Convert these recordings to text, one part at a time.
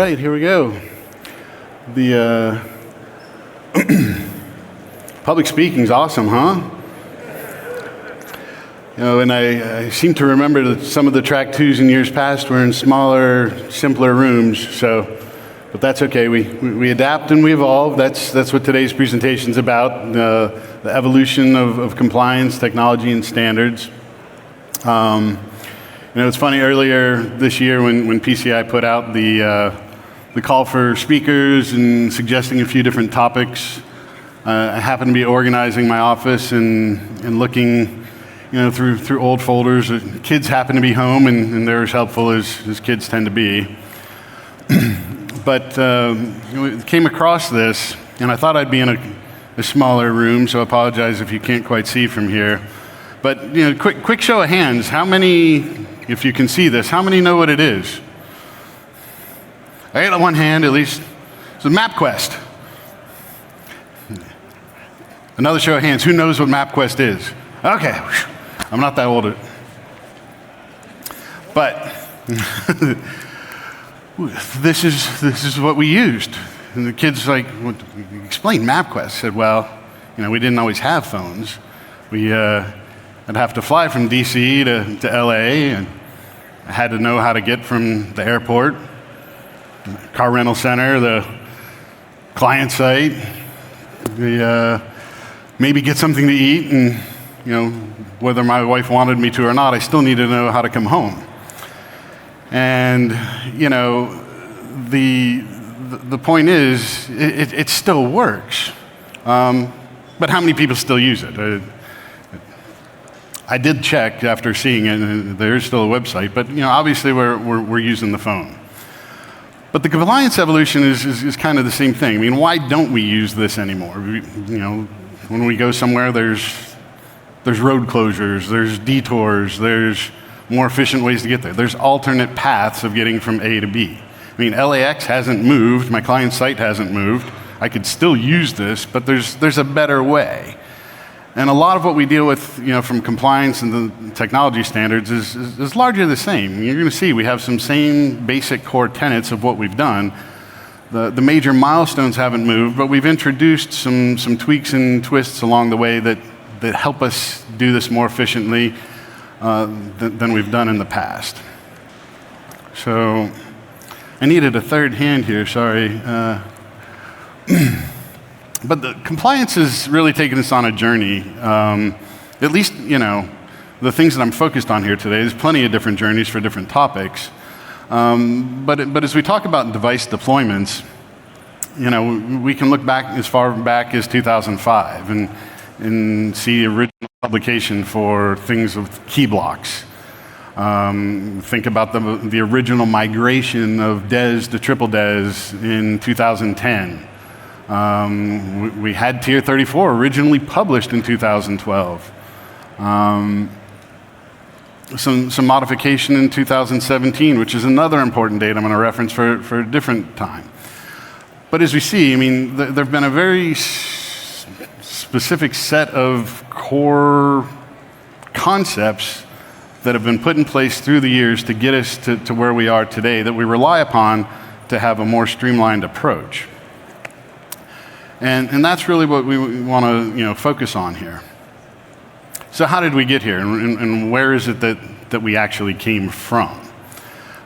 right, here we go. The public speaking's awesome, huh? You know, and I seem to remember that some of the track twos in years past were in smaller, simpler rooms. But that's okay. We adapt and we evolve. That's what today's presentation's about. The evolution of compliance, technology, and standards. It's funny, earlier this year when PCI put out the call for speakers and suggesting a few different topics, I happened to be organizing my office and looking through old folders. Kids happened to be home, and they're as helpful as kids tend to be. But came across this, and I thought I'd be in a smaller room, so I apologize if you can't quite see from here. But quick show of hands, how many, if you can see this, how many know what it is? I got one hand at least. It's a MapQuest. Another show of hands, who knows what MapQuest is? Okay, I'm not that old. But this is what we used. And the kids like, explain MapQuest. I said, well, we didn't always have phones. I'd have to fly from DC to LA, and I had to know how to get from the airport, the car rental center, the client site, maybe get something to eat, and whether my wife wanted me to or not, I still needed to know how to come home. And the point is, it still works, but how many people still use it? I did check after seeing it, and there is still a website, but obviously we're using the phone. But the compliance evolution is kind of the same thing. I mean, why don't we use this anymore? When we go somewhere, there's road closures, there's detours, there's more efficient ways to get there. There's alternate paths of getting from A to B. I mean, LAX hasn't moved, my client site hasn't moved. I could still use this, but there's a better way. And a lot of what we deal with, from compliance and the technology standards is largely the same. You're going to see we have some same basic core tenets of what we've done. The major milestones haven't moved, but we've introduced some tweaks and twists along the way that help us do this more efficiently than we've done in the past. So I needed a third hand here, sorry. But the compliance has really taken us on a journey. At least, the things that I'm focused on here today, there's plenty of different journeys for different topics. But as we talk about device deployments, we can look back as far back as 2005 and see the original publication for things with key blocks. Think about the original migration of DES to triple DES in 2010. We had Tier 34 originally published in 2012. Some modification in 2017, which is another important date I'm going to reference for a different time. But as we see, there have been a very specific set of core concepts that have been put in place through the years to get us to where we are today that we rely upon to have a more streamlined approach. And that's really what we want to focus on here. So how did we get here, and where is it that we actually came from?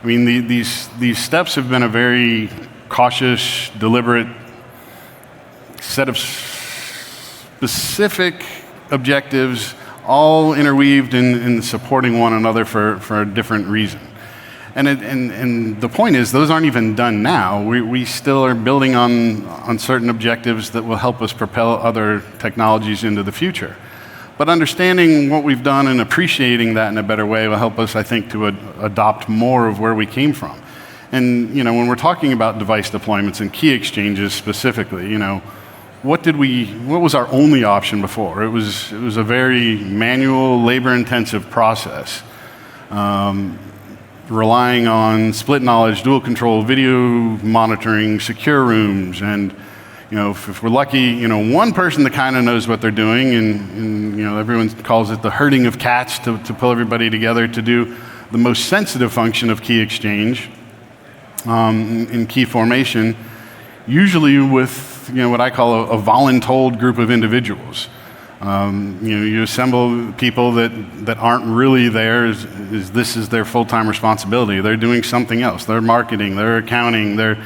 These steps have been a very cautious, deliberate set of specific objectives, all interweaved in supporting one another for a different reason. And the point is, those aren't even done now. We still are building on certain objectives that will help us propel other technologies into the future. But understanding what we've done and appreciating that in a better way will help us, I think, to adopt more of where we came from. And when we're talking about device deployments and key exchanges specifically, what was our only option before? It was a very manual, labor-intensive process. Relying on split knowledge, dual control, video monitoring, secure rooms, and if we're lucky, one person that kind of knows what they're doing, and everyone calls it the herding of cats to pull everybody together to do the most sensitive function of key exchange. in key formation, usually with what I call a voluntold group of individuals. You assemble people that aren't really there as this is their full-time responsibility. They're doing something else. They're marketing, they're accounting, they're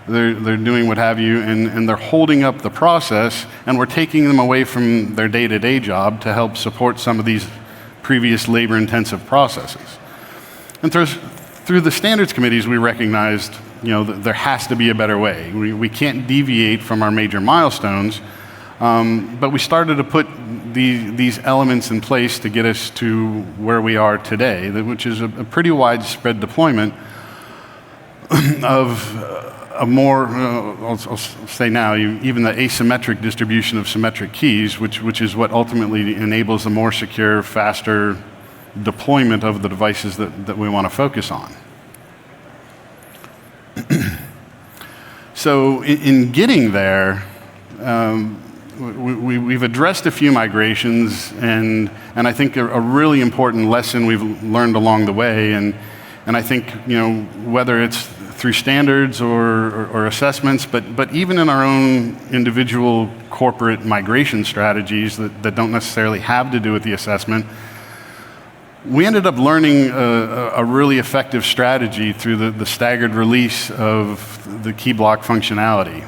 doing what have you, and they're holding up the process, and we're taking them away from their day-to-day job to help support some of these previous labor-intensive processes. And through the standards committees, we recognized that there has to be a better way. We can't deviate from our major milestones, but we started to put these elements in place to get us to where we are today, which is a pretty widespread deployment of a more, I'll say now, even the asymmetric distribution of symmetric keys, which is what ultimately enables a more secure, faster deployment of the devices that we want to focus on. So in getting there, we've addressed a few migrations, and I think a really important lesson we've learned along the way, and I think whether it's through standards or assessments, but even in our own individual corporate migration strategies that don't necessarily have to do with the assessment, we ended up learning a really effective strategy through the staggered release of the key block functionality.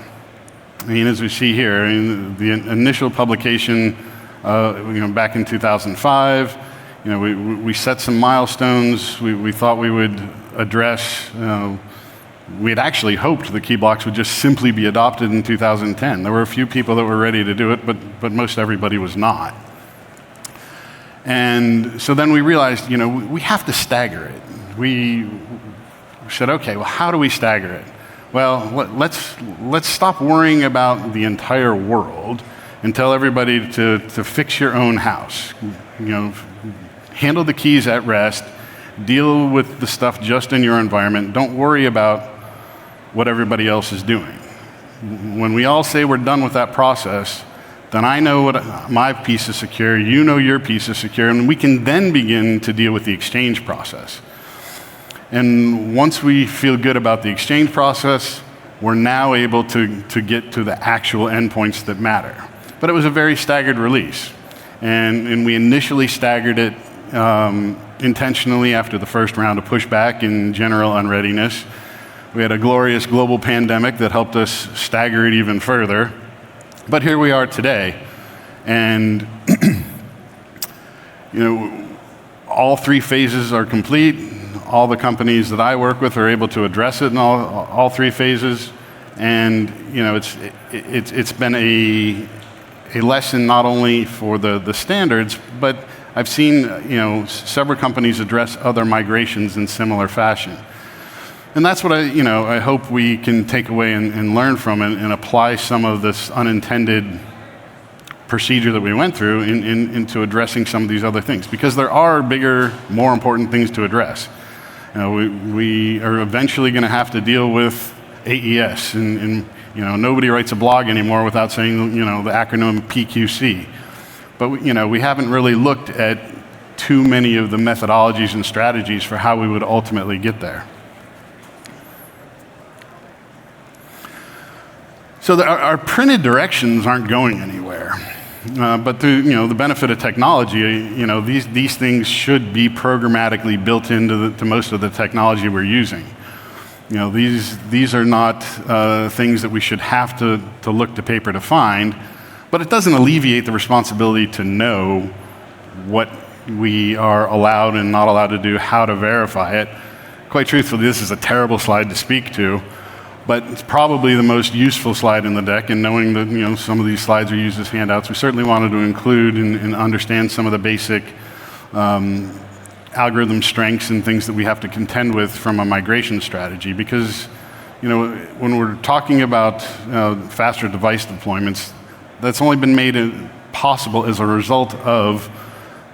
As we see here, the initial publication, back in 2005, we set some milestones. We thought we would address. We had actually hoped the key blocks would just simply be adopted in 2010. There were a few people that were ready to do it, but most everybody was not. And so then we realized, we have to stagger it. We said, okay, well, how do we stagger it? Well, let's stop worrying about the entire world and tell everybody to fix your own house. Handle the keys at rest, deal with the stuff just in your environment. Don't worry about what everybody else is doing. When we all say we're done with that process, then I know what my piece is secure, you know your piece is secure, and we can then begin to deal with the exchange process. And once we feel good about the exchange process, we're now able to get to the actual endpoints that matter. But it was a very staggered release. And we initially staggered it intentionally after the first round of pushback and general unreadiness. We had a glorious global pandemic that helped us stagger it even further. But here we are today. And all three phases are complete. All the companies that I work with are able to address it in all three phases, and it's been a lesson not only for the standards, but I've seen several companies address other migrations in similar fashion, and that's what I hope we can take away and learn from and apply some of this unintended procedure that we went through into addressing some of these other things, because there are bigger, more important things to address. We are eventually going to have to deal with AES, and nobody writes a blog anymore without saying the acronym PQC. But we haven't really looked at too many of the methodologies and strategies for how we would ultimately get there. So our printed directions aren't going anywhere. But through the benefit of technology, these things should be programmatically built into most of the technology we're using. These are not things that we should have to look to paper to find, but it doesn't alleviate the responsibility to know what we are allowed and not allowed to do, how to verify it. Quite truthfully, this is a terrible slide to speak to, but it's probably the most useful slide in the deck, and knowing that some of these slides are used as handouts, we certainly wanted to include and understand some of the basic algorithm strengths and things that we have to contend with from a migration strategy, because when we're talking about faster device deployments, that's only been made possible as a result of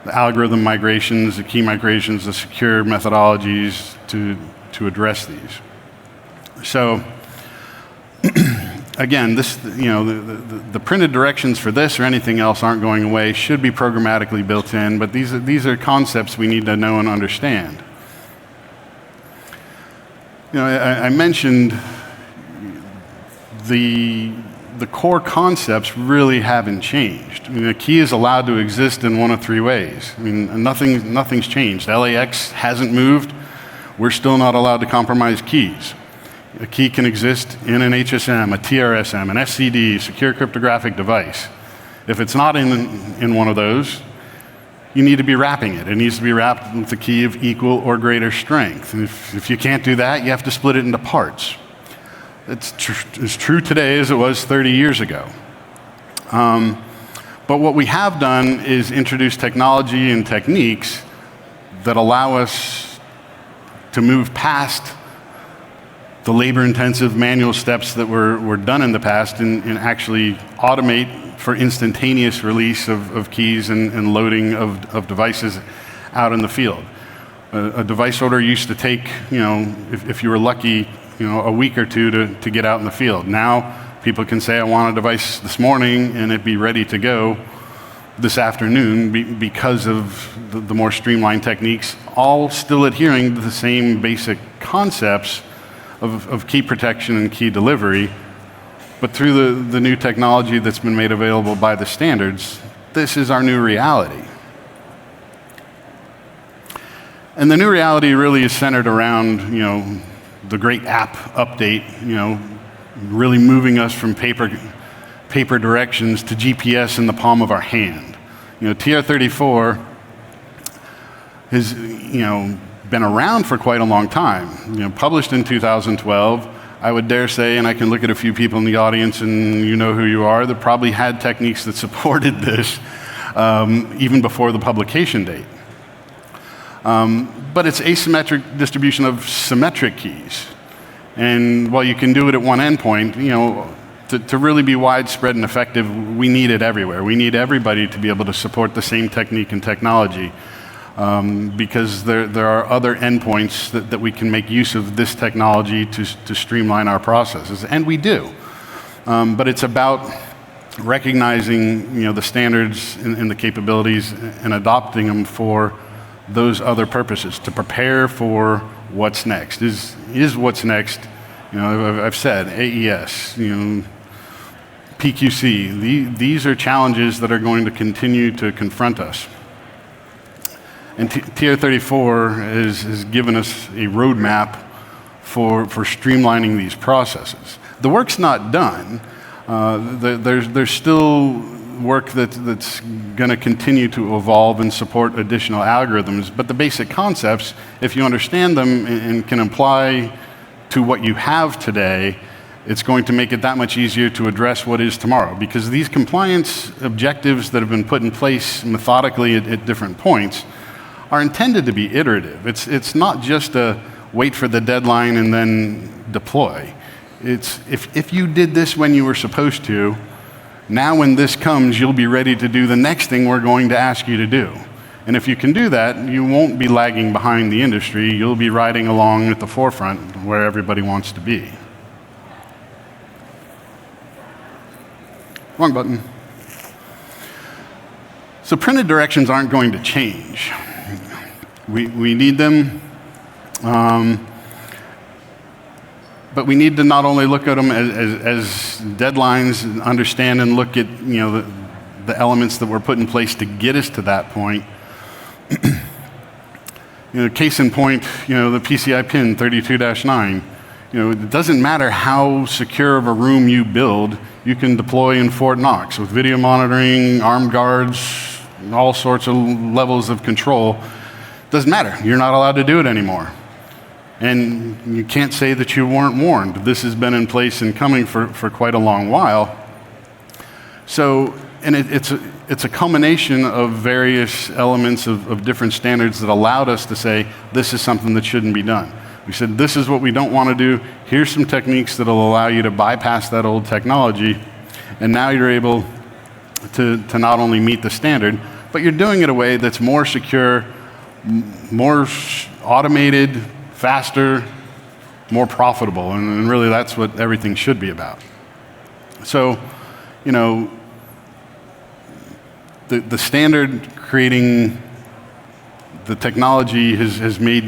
the algorithm migrations, the key migrations, the secure methodologies to address these. So again, the printed directions for this or anything else aren't going away, should be programmatically built in, but these are concepts we need to know and understand. I mentioned the core concepts really haven't changed. A key is allowed to exist in one of three ways. Nothing's changed. LAX hasn't moved. We're still not allowed to compromise keys. A key can exist in an HSM, a TRSM, an SCD, secure cryptographic device. If it's not in one of those, you need to be wrapping it. It needs to be wrapped with a key of equal or greater strength. And if you can't do that, you have to split it into parts. It's as true today as it was 30 years ago. But what we have done is introduce technology and techniques that allow us to move past the labor-intensive manual steps that were done in the past and actually automate for instantaneous release of keys and loading of devices out in the field. A device order used to take, if you were lucky, a week or two to get out in the field. Now, people can say, I want a device this morning, and it be ready to go this afternoon because of the more streamlined techniques, all still adhering to the same basic concepts of key protection and key delivery. But through the new technology that's been made available by the standards, this is our new reality. And the new reality really is centered around, the great app update, really moving us from paper directions to GPS in the palm of our hand. TR-34 has, been around for quite a long time. Published in 2012, I would dare say, and I can look at a few people in the audience and you know who you are, that probably had techniques that supported this even before the publication date. But it's asymmetric distribution of symmetric keys. And while you can do it at one endpoint, to really be widespread and effective, we need it everywhere. We need everybody to be able to support the same technique and technology because there are other endpoints that we can make use of this technology to streamline our processes, and we do. But it's about recognizing the standards and the capabilities and adopting them for those other purposes, to prepare for what's next. Is what's next, I've said, AES, PQC, these are challenges that are going to continue to confront us. And TR-34 has given us a roadmap for streamlining these processes. The work's not done. There's still work that's going to continue to evolve and support additional algorithms, but the basic concepts, if you understand them and can apply to what you have today, it's going to make it that much easier to address what is tomorrow. Because these compliance objectives that have been put in place methodically at different points are intended to be iterative. It's not just a wait for the deadline and then deploy. It's if you did this when you were supposed to, now when this comes, you'll be ready to do the next thing we're going to ask you to do. And if you can do that, you won't be lagging behind the industry. You'll be riding along at the forefront where everybody wants to be. Wrong button. So printed directions aren't going to change. We need them. But we need to not only look at them as deadlines, and understand and look at the elements that were put in place to get us to that point. Case in point, the PCI pin 32-9. It doesn't matter how secure of a room you build, you can deploy in Fort Knox with video monitoring, armed guards, all sorts of levels of control. Doesn't matter. You're not allowed to do it anymore. And you can't say that you weren't warned. This has been in place and coming for quite a long while. So, and it's a culmination of various elements of different standards that allowed us to say, this is something that shouldn't be done. We said, this is what we don't want to do. Here's some techniques that will allow you to bypass that old technology. And now you're able to not only meet the standard, but you're doing it in a way that's more secure, more automated, faster, more profitable, and really that's what everything should be about. So, the standard creating the technology has made,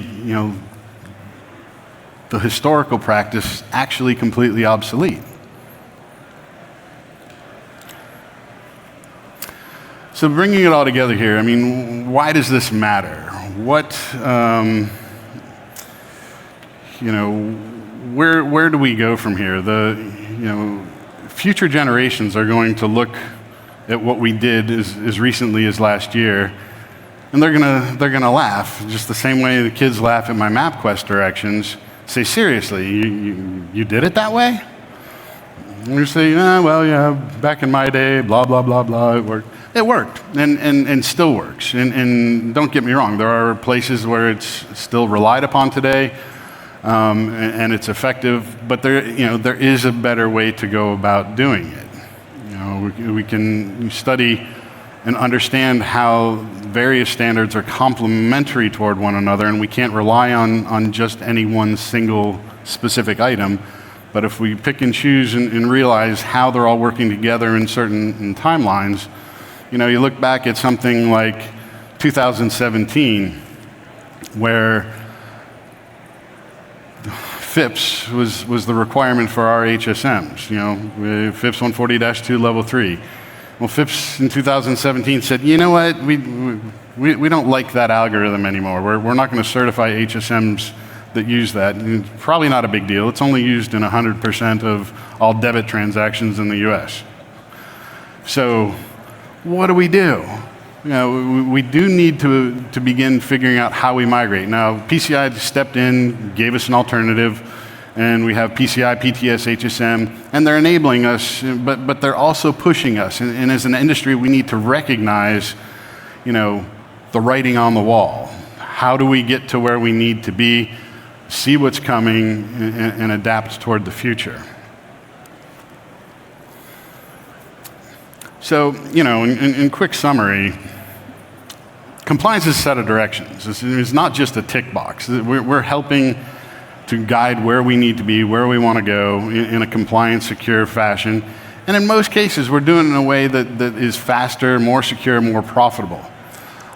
the historical practice actually completely obsolete. So bringing it all together here, I mean, why does this matter? What, where do we go from here? Future generations are going to look at what we did as recently as last year, and they're gonna laugh, just the same way the kids laugh at my MapQuest directions. Say, seriously, you did it that way? And you say, well, yeah, back in my day, blah, blah, blah, blah, it worked. It worked, and still works. And don't get me wrong, there are places where it's still relied upon today, and it's effective, but there is a better way to go about doing it. We can study and understand how various standards are complementary toward one another, and we can't rely on just any one single specific item. But if we pick and choose and realize how they're all working together in certain timelines, you look back at something like 2017, where FIPS was the requirement for our HSMs, FIPS 140-2 level 3. Well, FIPS in 2017 said, you know what, we don't like that algorithm anymore. We're not going to certify HSMs that use that. And it's probably not a big deal. It's only used in 100% of all debit transactions in the US. So what do? We do need to begin figuring out how we migrate. Now, PCI stepped in, gave us an alternative, and we have PCI, PTS, HSM, and they're enabling us, but they're also pushing us. And as an industry, we need to recognize, the writing on the wall. How do we get to where we need to be, see what's coming, and adapt toward the future? So, in quick summary, compliance is a set of directions. It's not just a tick box. We're helping to guide where we need to be, where we want to go in a compliant, secure fashion. And in most cases, we're doing it in a way that is faster, more secure, more profitable.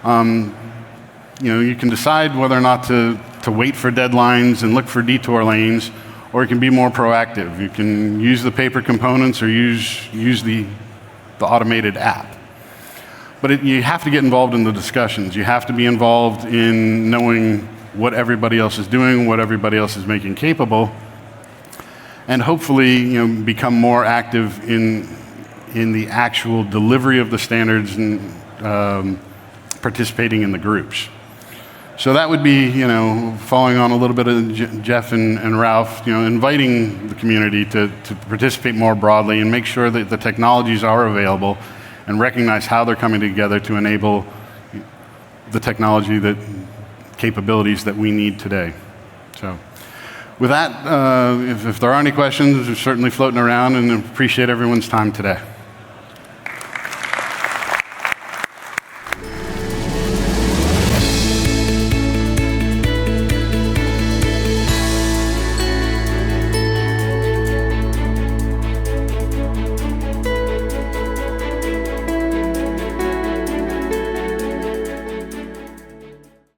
You can decide whether or not to wait for deadlines and look for detour lanes, or you can be more proactive. You can use the paper components or use the automated app. But you have to get involved in the discussions. You have to be involved in knowing what everybody else is doing, what everybody else is making capable, and hopefully become more active in the actual delivery of the standards and participating in the groups. So that would be, following on a little bit of Jeff and Ralph, inviting the community to participate more broadly and make sure that the technologies are available and recognize how they're coming together to enable the technology capabilities that we need today. So with that, if there are any questions, they're certainly floating around, and appreciate everyone's time today.